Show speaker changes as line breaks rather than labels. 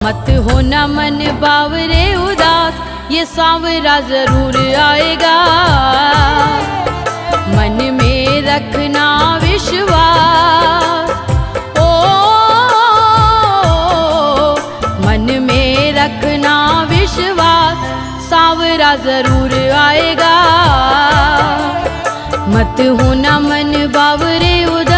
मत होना मन बावरे उदास, ये सांवरा जरूर आएगा। मन में रखना विश्वास, ओ मन में रखना विश्वास, सांवरा जरूर आएगा। मत होना मन बावरे उदास।